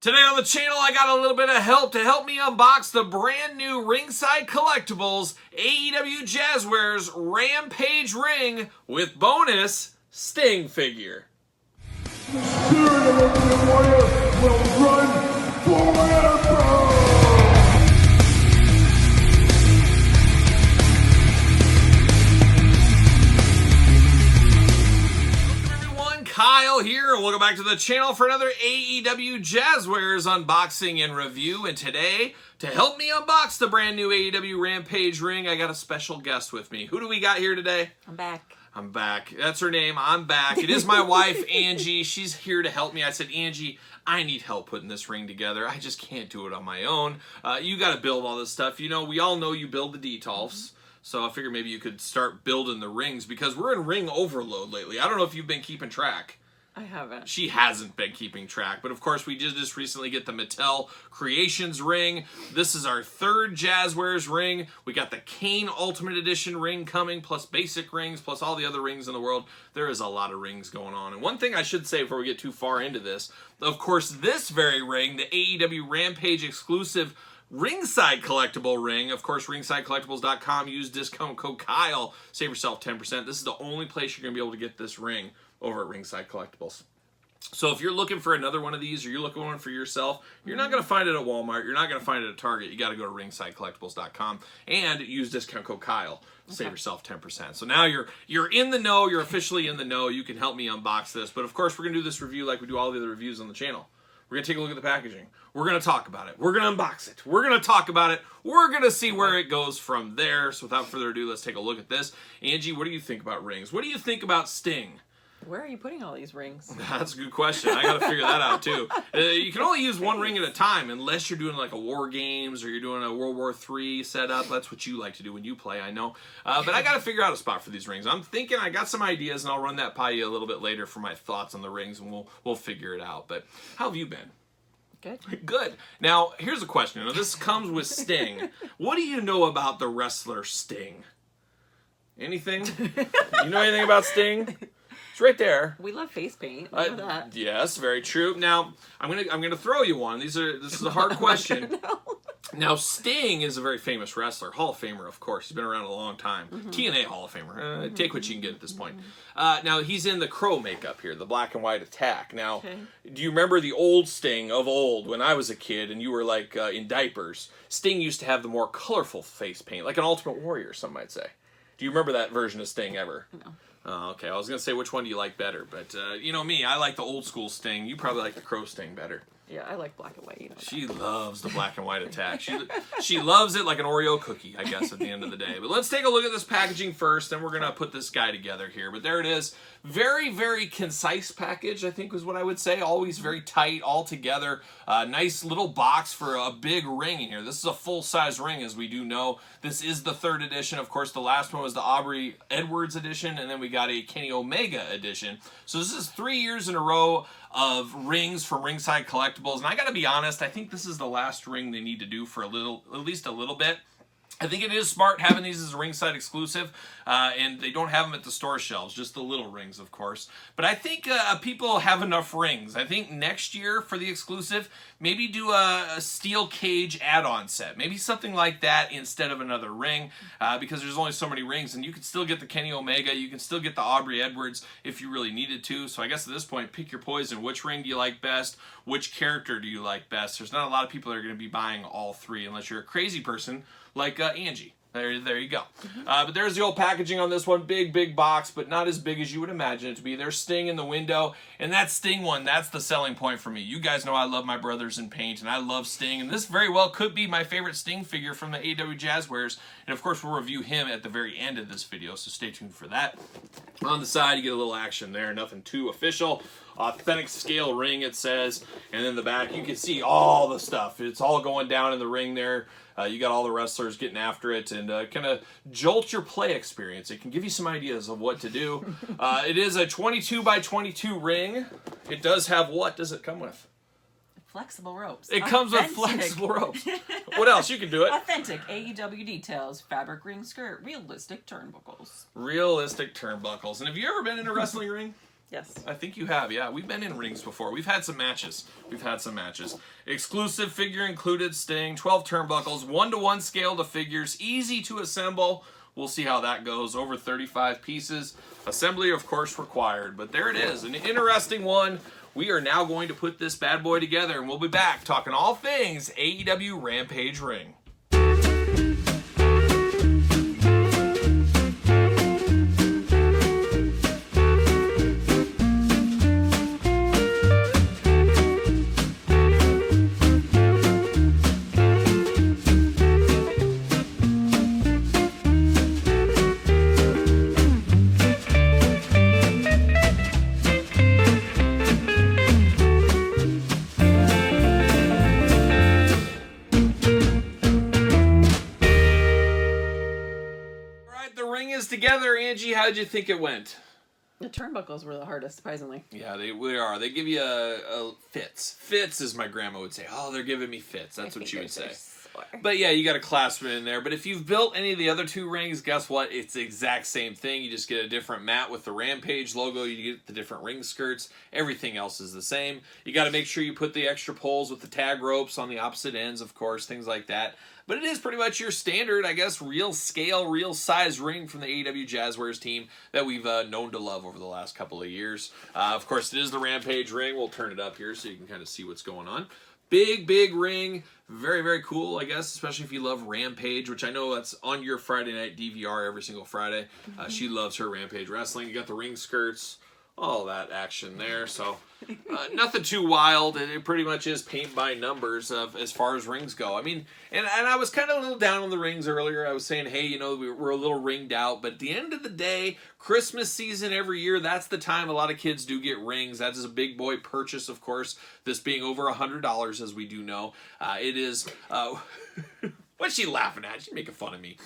Today on the channel, I got a little bit of help to help me unbox the brand new Ringside Collectibles AEW Jazzwares Rampage ring with bonus Sting figure. The spirit of Ultimate Warrior will run forever! Kyle here, and welcome back to the channel for another AEW Jazzwares unboxing and review. And today, to help me unbox the brand new AEW Rampage ring, I got a special guest with me. Who do we got here today? I'm back. I'm back. That's her name. I'm back. It is my wife, Angie. She's here to help me. I said, Angie, I need help putting this ring together. I just can't do it on my own. You got to build all this stuff. You know, we all know you build the detolfs. So I figured maybe you could start building the rings because we're in ring overload lately. I don't know if you've been keeping track. I haven't. She hasn't been keeping track. But of course, we did just recently get the Mattel Creations ring. This is our third Jazzwares ring. We got the Kane Ultimate Edition ring coming, plus basic rings, plus all the other rings in the world. There is a lot of rings going on. And one thing I should say before we get too far into this, of course, this very ring, the AEW Rampage exclusive Ringside Collectible ring. Of course, ringsidecollectibles.com. Use discount code Kyle. Save yourself 10%. This is the only place you're going to be able to get this ring over at Ringside Collectibles. So if you're looking for another one of these, or you're looking for one for yourself, you're not going to find it at Walmart. You're not going to find it at Target. You got to go to ringsidecollectibles.com and use discount code Kyle. Save yourself 10%. So now you're in the know. You're officially in the know. You can help me unbox this. But of course, we're going to do this review like we do all the other reviews on the channel. We're going to take a look at the packaging. We're going to talk about it. We're going to unbox it. We're going to talk about it. We're going to see where it goes from there. So without further ado, let's take a look at this. Angie, what do you think about rings? What do you think about Sting? Where are you putting all these rings? That's a good question. I got to figure that out too. You can only use one ring at a time unless you're doing like a War Games or you're doing a World War III setup. That's what you like to do when you play, I know. But I got to figure out a spot for these rings. I'm thinking I got some ideas and I'll run that by you a little bit later for my thoughts on the rings and we'll figure it out. But how have you been? Good. Good. Now, here's a question. Now, this comes with Sting. What do you know about the wrestler Sting? Anything? You know anything about Sting? It's right there. We love face paint. I know that. Yes, very true. Now, I'm gonna throw you one. This is a hard question. Now, Sting is a very famous wrestler, Hall of Famer, of course. He's been around a long time. TNA Hall of Famer. Take what you can get at this point. Now, he's in the Crow makeup here, the black and white attack. Now, do you remember the old Sting of old when I was a kid and you were like in diapers? Sting used to have the more colorful face paint, like an Ultimate Warrior, some might say. Do you remember that version of Sting ever? No. Oh, okay. I was going to say which one do you like better, but you know me, I like the old school Sting. You probably like the Crow Sting better. Yeah, I like black and white. You know she loves the black and white attack. She loves it like an Oreo cookie, I guess, at the end of the day. But let's take a look at this packaging first, then we're going to put this guy together here. But there it is. Very, very concise package, I think is what I would say. Always very tight, all together. Nice little box for a big ring in here. This is a full-size ring, as we do know. This is the third edition. Of course, the last one was the Aubrey Edwards edition, and then we got a Kenny Omega edition. So this is 3 years in a row of rings from Ringside Collectibles. And I gotta be honest, I think this is the last ring they need to do for at least a little bit. I think it is smart having these as a Ringside exclusive, and they don't have them at the store shelves, just the little rings, of course. But I think people have enough rings. I think next year for the exclusive, maybe do a steel cage add-on set. Maybe something like that instead of another ring, because there's only so many rings, and you can still get the Kenny Omega, you can still get the Aubrey Edwards if you really needed to. So I guess at this point, pick your poison. Which ring do you like best? Which character do you like best? There's not a lot of people that are going to be buying all three unless you're a crazy person like Angie. There you go. But there's the old packaging on this one. Big box, but not as big as you would imagine it to be. There's Sting in the window, and that Sting one, that's the selling point for me. You guys know I love my brothers in paint, and I love Sting, and this very well could be my favorite Sting figure from the AEW Jazzwares, and of course we'll review him at the very end of this video, so stay tuned for that. On the side, you get a little action there, nothing too official. Authentic scale ring, it says, and then the back, you can see all the stuff. It's all going down in the ring there. You got all the wrestlers getting after it and kind of jolt your play experience. It can give you some ideas of what to do. It is a 22 by 22 ring. It does have, what does it come with? Flexible ropes. It comes with flexible ropes. What else? You can do it. Authentic AEW details, fabric ring skirt, realistic turnbuckles. Realistic turnbuckles. And have you ever been in a wrestling ring? Yes. I think you have, yeah. We've been in rings before. We've had some matches. Exclusive figure included Sting, 12 turnbuckles, 1-to-1 scale to figures, easy to assemble. We'll see how that goes. Over 35 pieces. Assembly, of course, required. But there it is, an interesting one. We are now going to put this bad boy together, and we'll be back talking all things AEW Rampage Ring. Together, Angie, how did you think it went? The turnbuckles were the hardest, surprisingly. Yeah, they are. They give you a fits. Fits, as my grandma would say. Oh, they're giving me fits. That's what she would say. But yeah, you got to clasp it in there. But if you've built any of the other two rings, guess what? It's the exact same thing. You just get a different mat with the Rampage logo. You get the different ring skirts. Everything else is the same. You got to make sure you put the extra poles with the tag ropes on the opposite ends, of course, things like that. But it is pretty much your standard, I guess, real scale, real size ring from the AEW Jazzwares team that we've known to love over the last couple of years. Of course, it is the Rampage ring. We'll turn it up here so you can kind of see what's going on. Big, big ring. Very, very cool, I guess, especially if you love Rampage, which I know that's on your Friday night DVR every single Friday. She loves her Rampage wrestling. You got the ring skirts, all that action there. So nothing too wild. It pretty much is paint by numbers as far as rings go. I mean, and I was kind of a little down on the rings earlier. I was saying, hey, you know, we're a little ringed out. But at the end of the day, Christmas season every year, that's the time a lot of kids do get rings. That is a big boy purchase, of course, this being over $100, as we do know. It is... What's she laughing at? She's making fun of me.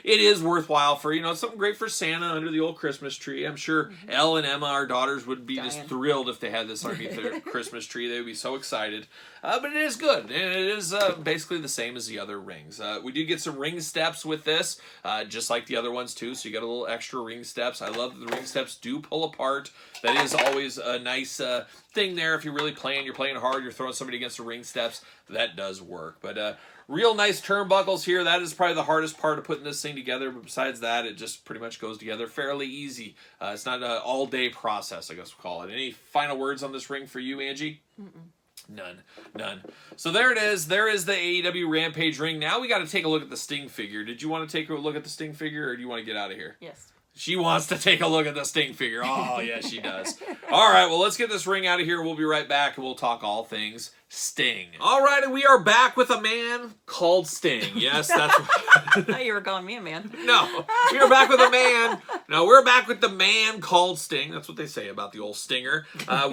It is worthwhile for, you know, something great for Santa under the old Christmas tree. I'm sure Elle and Emma, our daughters, would be just thrilled if they had this underneath their Christmas tree. They would be so excited. But it is good. And it is basically the same as the other rings. We do get some ring steps with this, just like the other ones too. So you got a little extra ring steps. I love that the ring steps do pull apart. That is always a nice thing there. If you're really playing, you're playing hard, you're throwing somebody against the ring steps, that does work. But real nice turnbuckles here. That is probably the hardest part of putting this thing together. But besides that, it just pretty much goes together fairly easy. It's not an all-day process, I guess we'll call it. Any final words on this ring for you, Angie? None. So there it is. There is the AEW Rampage ring. Now we got to take a look at the Sting figure. Did you want to take a look at the Sting figure, or do you want to get out of here? Yes. She wants to take a look at the Sting figure. Oh, yeah, she does. All right, well, let's get this ring out of here. We'll be right back, and we'll talk all things Sting. All right, and we are back with a man called Sting. Yes, that's right. I thought you were calling me a man. No, we are back with a man. No, we're back with the man called Sting. That's what they say about the old Stinger.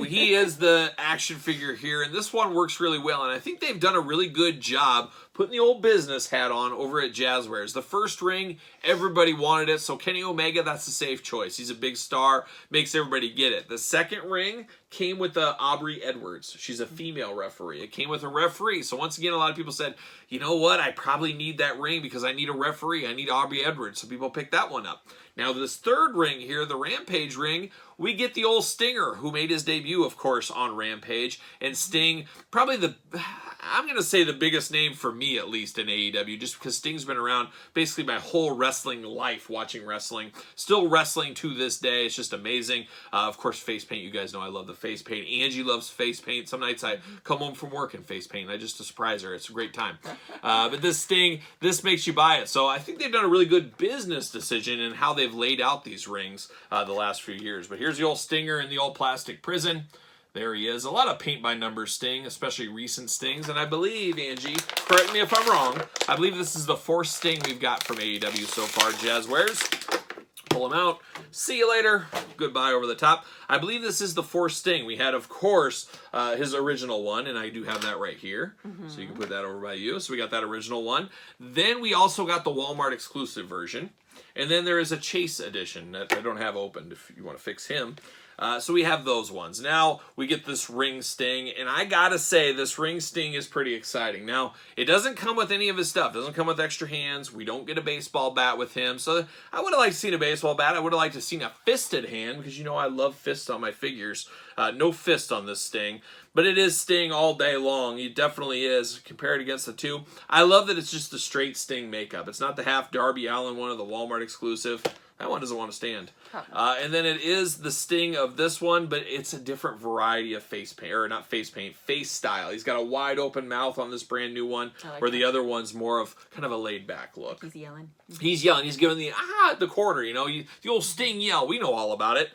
He is the action figure here, and this one works really well, and I think they've done a really good job putting the old business hat on over at Jazzwares. The first ring, everybody wanted it, so Kenny Omega, that's a safe choice. He's a big star, makes everybody get it. The second ring came with Aubrey Edwards. She's a female referee. It came with a referee. So once again, a lot of people said, you know what, I probably need that ring because I need a referee. I need Aubrey Edwards. So people picked that one up. Now this third ring here, the Rampage ring, we get the old Stinger, who made his debut, of course, on Rampage. And Sting, probably I'm going to say the biggest name for me, at least, in AEW, just because Sting's been around basically my whole wrestling life, watching wrestling. Still wrestling to this day. It's just amazing. Of course, face paint. You guys know I love the face paint. Angie loves face paint. Some nights I come home from work in face paint. I just to surprise her. It's a great time. But this Sting, this makes you buy it. So I think they've done a really good business decision in how they've laid out these rings the last few years. But here's the old Stinger in the old plastic prison. There he is. A lot of paint-by-numbers Sting, especially recent Stings. And I believe, Angie, correct me if I'm wrong, I believe this is the fourth Sting we've got from AEW so far. Jazzwares. Pull him out. See you later. Goodbye over the top. I believe this is the fourth Sting. We had, of course, his original one, and I do have that right here. So you can put that over by you. So we got that original one. Then we also got the Walmart exclusive version. And then there is a Chase edition that I don't have opened if you want to fix him. So we have those ones. Now we get this ring sting, and I gotta say, this ring sting is pretty exciting. Now, it doesn't come with any of his stuff. It doesn't come with extra hands. We don't get a baseball bat with him. So I would have liked to see a baseball bat. I would have liked to see a fisted hand, because you know I love fists on my figures. No fist on this sting. But it is Sting all day long. It definitely is, compared against the two. I love that it's just the straight Sting makeup. It's not the half Darby Allin one or the Walmart exclusive. That one doesn't want to stand. And then it is the Sting of this one, but it's a different variety of face paint. Or not face paint, face style. He's got a wide open mouth on this brand new one, where the other one's more of kind of a laid back look. He's yelling. He's yelling. He's giving the at the corner, you know. The old Sting yell. We know all about it.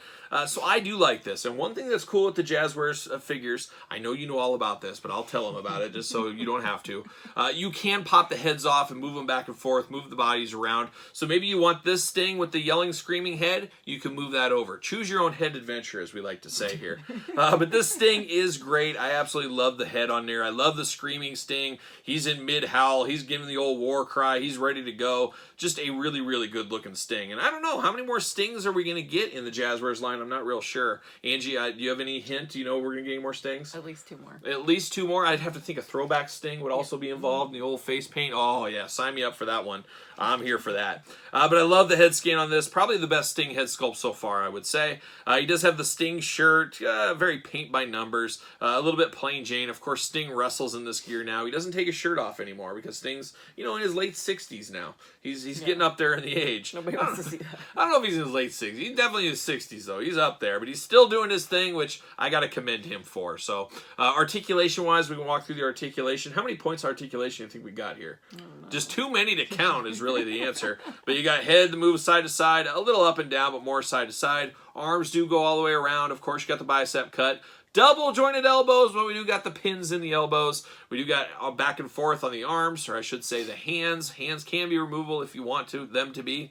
So I do like this. And one thing that's cool with the Jazzwares figures, I know you know all about this, but I'll tell them about it just so you don't have to. You can pop the heads off and move them back and forth, move the bodies around. So maybe you want this Sting with the yelling, screaming head, you can move that over. Choose your own head adventure, as we like to say here. But this Sting is great. I absolutely love the head on there. I love the screaming Sting. He's in mid-howl. He's giving the old war cry. He's ready to go. Just a really, really good-looking Sting. And I don't know, how many more Stings are we going to get in the Jazzwares line? I'm not real sure. Angie, do you have any hint? Do you know we're going to get any more Stings? At least 2 more. At least 2 more? I'd have to think a throwback Sting would also be involved in the old face paint. Oh, yeah, sign me up for that one. I'm here for that. But I love the head scan on this. Probably the best Sting head sculpt so far, I would say. He does have the Sting shirt. Very paint by numbers. A little bit plain Jane. Of course, Sting wrestles in this gear now. He doesn't take his shirt off anymore because Sting's, in his late 60s now. He's getting up there in the age. Nobody wants to see that. I don't know if he's in his late 60s. He's definitely in his 60s, though. He's up there. But he's still doing his thing, which I got to commend him for. So, articulation-wise, we can walk through the articulation. How many points of articulation do you think we got here? Just too many to count is really the answer. But you got head that moves side to side, a little up and down, but more side to side. Arms do go all the way around. Of course, you got the bicep cut. Double jointed elbows, but we do got the pins in the elbows. We do got back and forth on the arms, or I should say the hands. Hands can be removable if you want them to be.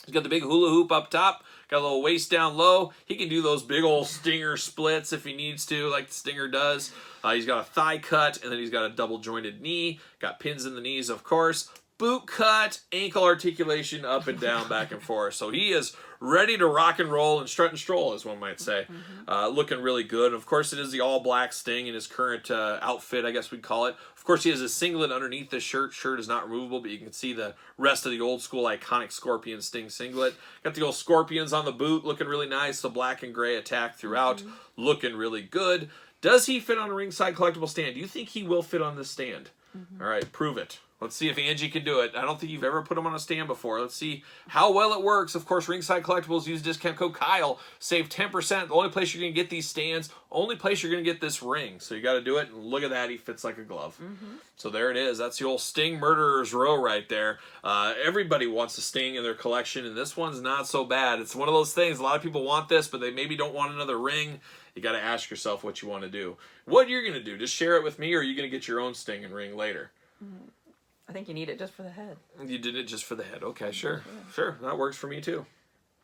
He's got the big hula hoop up top. Got a little waist down low. He can do those big old Stinger splits if he needs to, like the Stinger does. He's got a thigh cut, and then he's got a double jointed knee. Got pins in the knees, of course. Boot cut, ankle articulation up and down, back and forth. So he is ready to rock and roll and strut and stroll, as one might say. Looking really good. Of course, it is the all-black Sting in his current outfit, I guess we'd call it. Of course, he has a singlet underneath this shirt. Shirt is not removable, but you can see the rest of the old-school iconic Scorpion Sting singlet. Got the old Scorpions on the boot, looking really nice. The black and gray attack throughout, looking really good. Does he fit on a Ringside Collectible stand? Do you think he will fit on this stand? All right, prove it. Let's see if Angie can do it. I don't think you've ever put him on a stand before. Let's see how well it works. Of course, Ringside Collectibles, use discount code Kyle. Save 10%. The only place you're going to get these stands, only place you're going to get this ring. So you got to do it. And look at that. He fits like a glove. So there it is. That's the old Sting Murderer's Row right there. Everybody wants a Sting in their collection, and this one's not so bad. It's one of those things. A lot of people want this, but they maybe don't want another ring. You got to ask yourself what you want to do. What you're going to do, just share it with me, or are you going to get your own Sting and ring later? I think you need it just for the head. You did it just for the head. Okay, sure. Sure, that works for me too.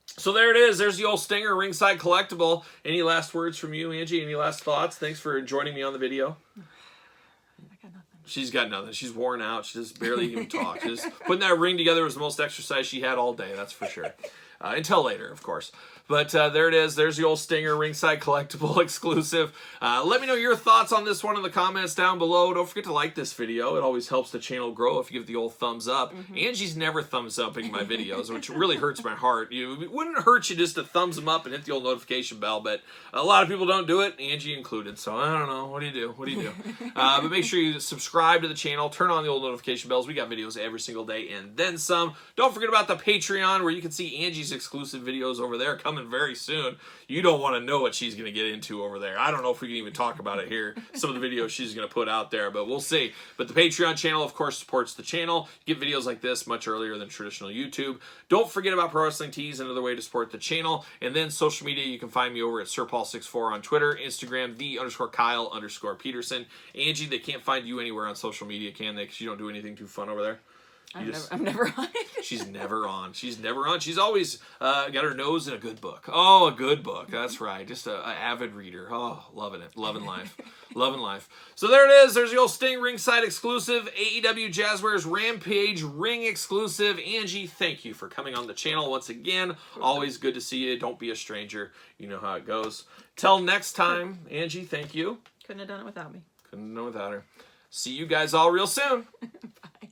So there it is. There's the old Stinger Ringside Collectible. Any last words from you, Angie? Any last thoughts? Thanks for joining me on the video. I got nothing. She's got nothing. She's worn out. She just barely even talks. Just putting that ring together was the most exercise she had all day, that's for sure. Until later, of course. But there it is. There's the old Stinger Ringside Collectible exclusive. Let me know your thoughts on this one in the comments down below. Don't forget to like this video. It always helps the channel grow if you give the old thumbs up. Angie's never thumbs upping my videos, which really hurts my heart. It wouldn't hurt you just to thumbs them up and hit the old notification bell, but a lot of people don't do it, Angie included. So I don't know. What do you do? What do you do? But make sure you subscribe to the channel. Turn on the old notification bells. We got videos every single day and then some. Don't forget about the Patreon, where you can see Angie's exclusive videos over there coming very soon. You don't want to know what she's going to get into over there. I don't know if we can even talk about it here. Some of the videos she's going to put out there, but we'll see. But the Patreon channel, of course, supports the channel. You get videos like this much earlier than traditional YouTube. Don't forget about Pro Wrestling Tees, another way to support the channel. And then social media, you can find me over at SirPaul64 on Twitter, Instagram, _Kyle_Peterson. Angie, they can't find you anywhere on social media, can they? Because you don't do anything too fun over there. I'm never on it. She's never on. She's never on. She's always got her nose in a good book. Oh, a good book. That's right. Just an avid reader. Oh, loving it. Loving life. Loving life. So there it is. There's the old Sting ringside exclusive. AEW Jazzwares Rampage ring exclusive. Angie, thank you for coming on the channel once again. Always good to see you. Don't be a stranger. You know how it goes. Till next time, Angie, thank you. Couldn't have done it without me. Couldn't have done without her. See you guys all real soon. Bye.